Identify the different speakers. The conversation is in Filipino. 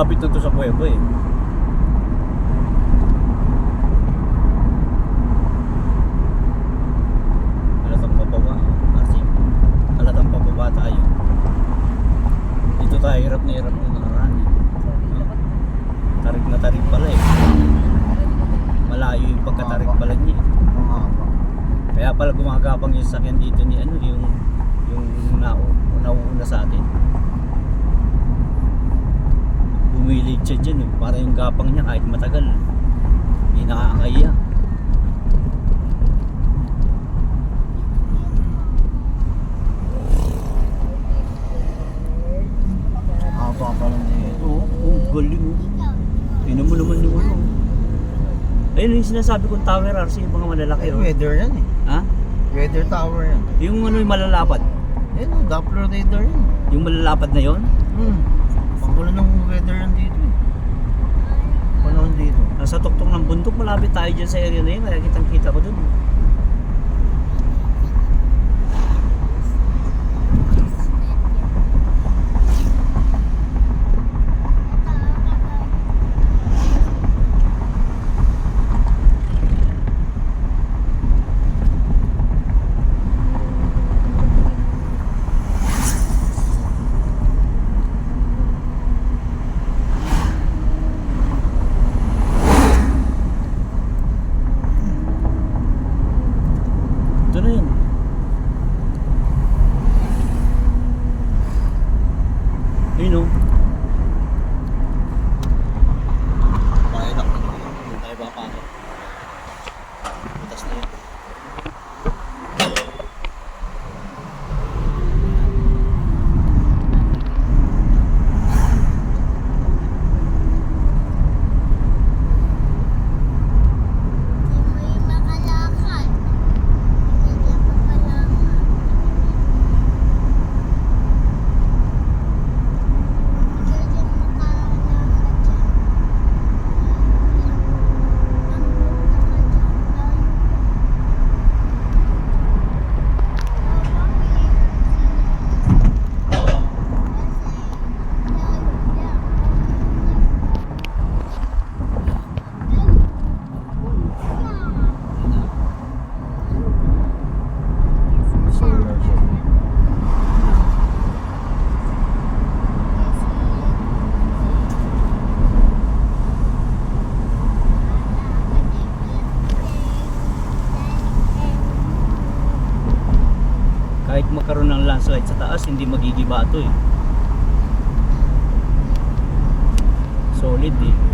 Speaker 1: malapit na to sa kuweba eh. Halatang pababa. Kasi halatang pababa tayo. Dito tayo hirap na nakaraan eh. Tarik na tarik pala eh. Malayo yung pagkatarik pala niya eh. Kaya pala gumagapang yung sakyan dito ni ano, yung nauuna sa atin. Bumilig siya dyan, para yung gapang niya kahit matagal hindi nakakaya.
Speaker 2: Haba pa lang dito.
Speaker 1: Oo, galing oh. Tingnan mo naman yung ano. Ayun yung sinasabi kong tower RC, yung mga malalaki oh.
Speaker 2: Weather yan eh.
Speaker 1: Ha?
Speaker 2: Weather tower yan.
Speaker 1: Yung ano yung malalapad?
Speaker 2: Doppler radar yan.
Speaker 1: Yung malalapad na yon?
Speaker 2: Pangulo ng weather yan dito eh. Panahon dito.
Speaker 1: Nasa tuktok ng bundok, malapit tayo dyan sa area na yun, kaya kitang kita ko dun. Ito na yun. Ayun o. Pakilak na yun. Hindi tayo papasok. Butas na yun. Kahit magkaroon ng landslide sa taas, hindi magigiba ito eh. Solid eh.